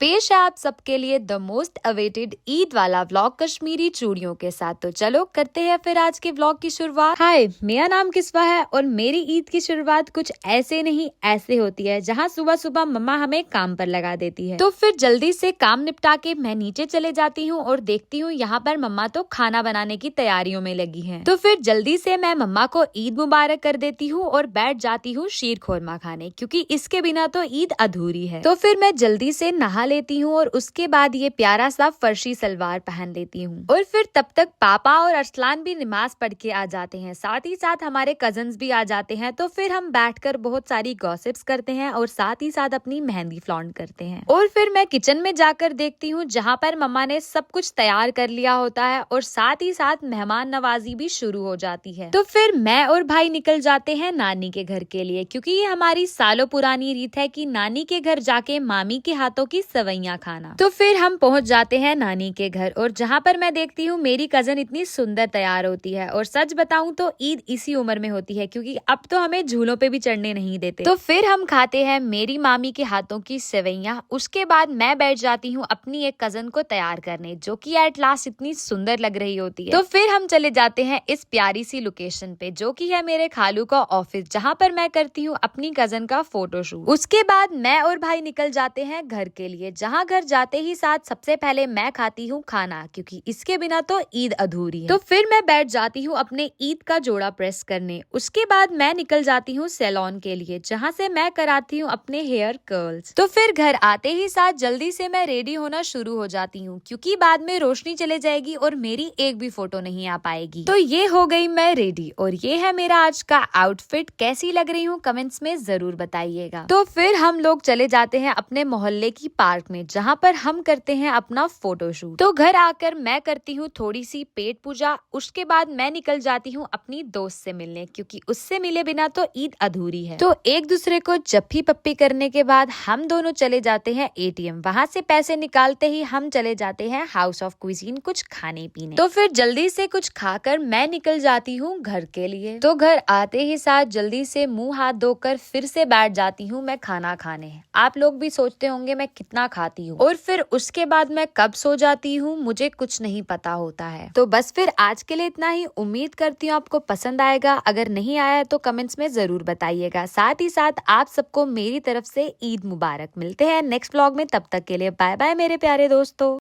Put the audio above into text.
पेश है आप सबके लिए द मोस्ट अवेटेड ईद वाला व्लॉग कश्मीरी चूड़ियों के साथ। तो चलो करते हैं फिर आज के व्लॉग की शुरुआत। हाय, मेरा नाम किस्वा है और मेरी ईद की शुरुआत कुछ ऐसे नहीं ऐसे होती है, जहाँ सुबह सुबह मम्मा हमें काम पर लगा देती है। तो फिर जल्दी से काम निपटा के मैं नीचे चले जाती हूँ और देखती हूँ यहाँ पर मम्मा तो खाना बनाने की तैयारियों में लगी है। तो फिर जल्दी से मैं मम्मा को ईद मुबारक कर देती हूँ और बैठ जाती हूँ शीर खोरमा खाने, क्योंकि इसके बिना तो ईद अधूरी है। तो फिर मैं जल्दी से नहा लेती हूँ और उसके बाद ये प्यारा सा फर्शी सलवार पहन लेती हूँ। और फिर तब तक पापा और अरसलान भी नमाज पढ़ के आ जाते हैं, साथ ही साथ हमारे कजन्स भी आ जाते हैं। तो फिर हम बैठकर बहुत सारी गॉसिप्स करते हैं और साथ ही साथ अपनी मेहंदी फ्लॉन्ट करते हैं। और फिर मैं किचन में जाकर देखती हूँ जहाँ पर मम्मा ने सब कुछ तैयार कर लिया होता है और साथ ही साथ मेहमान नवाजी भी शुरू हो जाती है। तो फिर मैं और भाई निकल जाते हैं नानी के घर के लिए, क्योंकि ये हमारी सालों पुरानी रीत है कि नानी के घर जाके मामी के हाथों की सवैयां खाना। तो फिर हम पहुंच जाते हैं नानी के घर और जहां पर मैं देखती हूँ मेरी कजन इतनी सुंदर तैयार होती है। और सच बताऊं तो ईद इसी उम्र में होती है, क्योंकि अब तो हमें झूलों पे भी चढ़ने नहीं देते। तो फिर हम खाते हैं मेरी मामी के हाथों की सेवैयां। उसके बाद मैं बैठ जाती हूँ अपनी एक कजन को तैयार करने, जो कि एट लास्ट इतनी सुंदर लग रही होती है। तो फिर हम चले जाते हैं इस प्यारी सी लोकेशन पे, जो कि है मेरे खालू का ऑफिस, जहाँ पर मैं करती हूँ अपनी कजन का फोटोशूट। उसके बाद मैं और भाई निकल जाते हैं घर के लिए, जहाँ घर जाते ही साथ सबसे पहले मैं खाती हूँ खाना, क्योंकि इसके बिना तो ईद अधूरी है। तो फिर मैं बैठ जाती हूँ अपने ईद का जोड़ा प्रेस करने। उसके बाद मैं निकल जाती हूँ सैलून के लिए, जहाँ से मैं कराती हूँ अपने हेयर कर्ल्स। तो फिर घर आते ही साथ जल्दी से मैं रेडी होना शुरू हो जाती हूँ, क्योंकि बाद में रोशनी चले जाएगी और मेरी एक भी फोटो नहीं आ पाएगी। तो ये हो गई मैं रेडी और ये है मेरा आज का आउटफिट। कैसी लग रही हूँ कमेंट्स में जरूर बताइएगा। तो फिर हम लोग चले जाते हैं अपने मोहल्ले की पार्क में, जहाँ पर हम करते हैं अपना फोटोशूट। तो घर आकर मैं करती हूँ थोड़ी सी पेट पूजा। उसके बाद मैं निकल जाती हूँ अपनी दोस्त से मिलने, क्योंकि उससे मिले बिना तो ईद अधूरी है। तो एक दूसरे को जप्पी पप्पी करने के बाद हम दोनों चले जाते हैं एटीएम। वहाँ से पैसे निकालते ही हम चले जाते हैं हाउस ऑफ क्विजीन कुछ खाने पीने। तो फिर जल्दी से कुछ खाकर मैं निकल जाती हूँ घर के लिए। तो घर आते ही साथ जल्दी से मुंह हाथ धोकर फिर से बैठ जाती हूँ मैं खाना खाने। आप लोग भी सोचते होंगे मैं कितना खाती हूँ और फिर उसके बाद मैं कब सो जाती हूँ मुझे कुछ नहीं पता होता है। तो बस फिर आज के लिए इतना ही। उम्मीद करती हूँ आपको पसंद आएगा। अगर नहीं आया तो कमेंट्स में जरूर बताइएगा। साथ ही साथ आप सबको मेरी तरफ से ईद मुबारक। मिलते हैं नेक्स्ट व्लॉग में, तब तक के लिए बाय बाय मेरे प्यारे दोस्तों।